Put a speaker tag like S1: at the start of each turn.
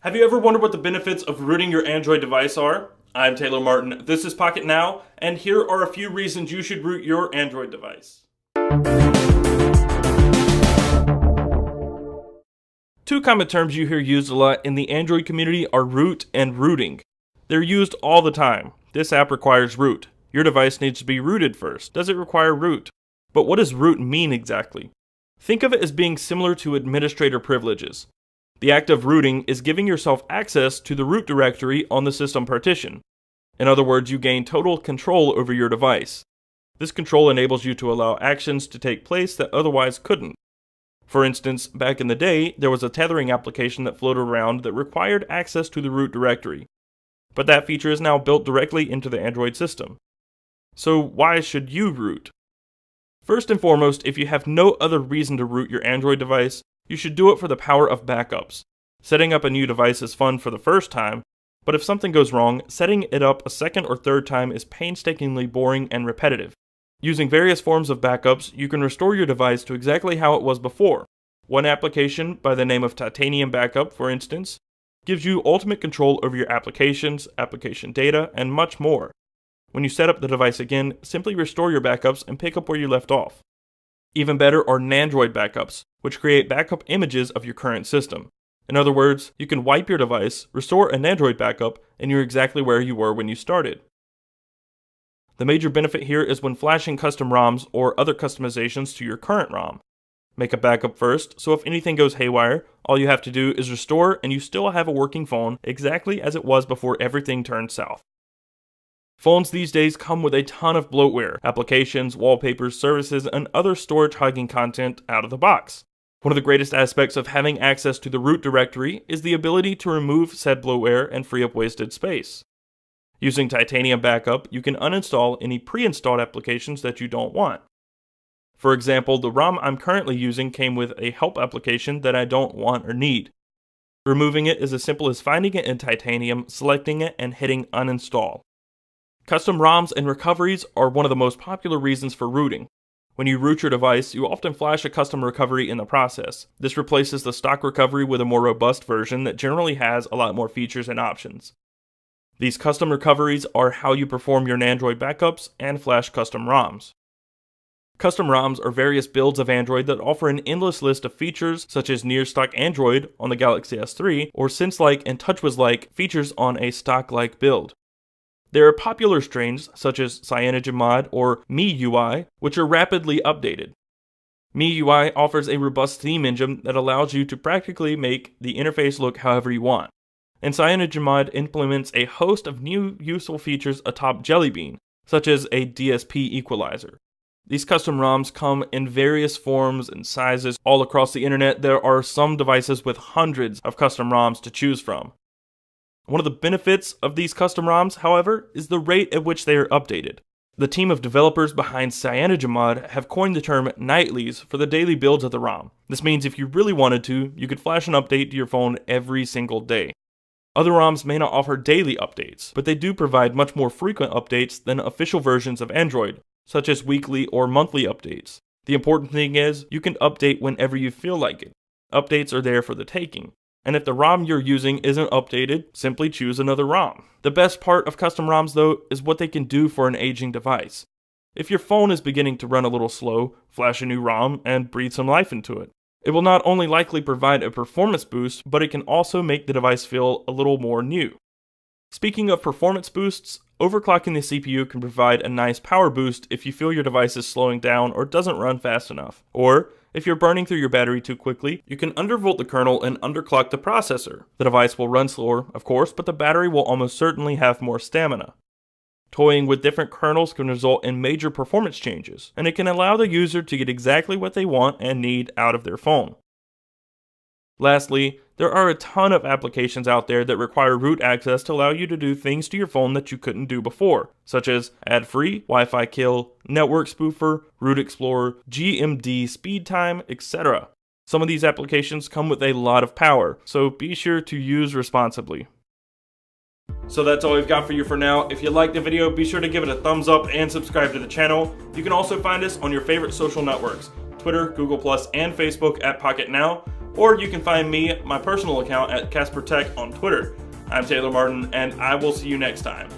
S1: Have you ever wondered what the benefits of rooting your Android device are? I'm Taylor Martin, this is Pocket Now, and here are a few reasons you should root your Android device. Two common terms you hear used a lot in the Android community are root and rooting. They're used all the time. This app requires root. Your device needs to be rooted first. Does it require root? But what does root mean exactly? Think of it as being similar to administrator privileges. The act of rooting is giving yourself access to the root directory on the system partition. In other words, you gain total control over your device. This control enables you to allow actions to take place that otherwise couldn't. For instance, back in the day, there was a tethering application that floated around that required access to the root directory. But that feature is now built directly into the Android system. So why should you root? First and foremost, if you have no other reason to root your Android device, you should do it for the power of backups. Setting up a new device is fun for the first time, but if something goes wrong, setting it up a second or third time is painstakingly boring and repetitive. Using various forms of backups, you can restore your device to exactly how it was before. One application, by the name of Titanium Backup, for instance, gives you ultimate control over your applications, application data, and much more. When you set up the device again, simply restore your backups and pick up where you left off. Even better are Nandroid backups, which create backup images of your current system. In other words, you can wipe your device, restore a Nandroid backup, and you're exactly where you were when you started. The major benefit here is when flashing custom ROMs or other customizations to your current ROM. Make a backup first, so if anything goes haywire, all you have to do is restore and you still have a working phone exactly as it was before everything turned south. Phones these days come with a ton of bloatware, applications, wallpapers, services, and other storage-hogging content out of the box. One of the greatest aspects of having access to the root directory is the ability to remove said bloatware and free up wasted space. Using Titanium Backup, you can uninstall any pre-installed applications that you don't want. For example, the ROM I'm currently using came with a help application that I don't want or need. Removing it is as simple as finding it in Titanium, selecting it, and hitting uninstall. Custom ROMs and recoveries are one of the most popular reasons for rooting. When you root your device, you often flash a custom recovery in the process. This replaces the stock recovery with a more robust version that generally has a lot more features and options. These custom recoveries are how you perform your Nandroid backups and flash custom ROMs. Custom ROMs are various builds of Android that offer an endless list of features such as near stock Android on the Galaxy S3 or Sense-like and TouchWiz-like features on a stock-like build. There are popular strains such as CyanogenMod or MIUI, which are rapidly updated. MIUI offers a robust theme engine that allows you to practically make the interface look however you want. And CyanogenMod implements a host of new useful features atop Jelly Bean, such as a DSP equalizer. These custom ROMs come in various forms and sizes all across the internet. There are some devices with hundreds of custom ROMs to choose from. One of the benefits of these custom ROMs, however, is the rate at which they are updated. The team of developers behind CyanogenMod have coined the term nightlies for the daily builds of the ROM. This means if you really wanted to, you could flash an update to your phone every single day. Other ROMs may not offer daily updates, but they do provide much more frequent updates than official versions of Android, such as weekly or monthly updates. The important thing is, you can update whenever you feel like it. Updates are there for the taking. And if the ROM you're using isn't updated, simply choose another ROM. The best part of custom ROMs, though, is what they can do for an aging device. If your phone is beginning to run a little slow, flash a new ROM and breathe some life into it. It will not only likely provide a performance boost, but it can also make the device feel a little more new. Speaking of performance boosts, overclocking the CPU can provide a nice power boost if you feel your device is slowing down or doesn't run fast enough. Or, if you're burning through your battery too quickly, you can undervolt the kernel and underclock the processor. The device will run slower, of course, but the battery will almost certainly have more stamina. Toying with different kernels can result in major performance changes, and it can allow the user to get exactly what they want and need out of their phone. Lastly, there are a ton of applications out there that require root access to allow you to do things to your phone that you couldn't do before, such as ad-free, Wi-Fi kill, network spoofer, root explorer, GMD speed time, etc. Some of these applications come with a lot of power, so be sure to use responsibly. So that's all we've got for you for now. If you liked the video, be sure to give it a thumbs up and subscribe to the channel. You can also find us on your favorite social networks. Twitter, Google+, and Facebook at Pocket Now, or you can find me, my personal account, at Casper Tech on Twitter. I'm Taylor Martin, and I will see you next time.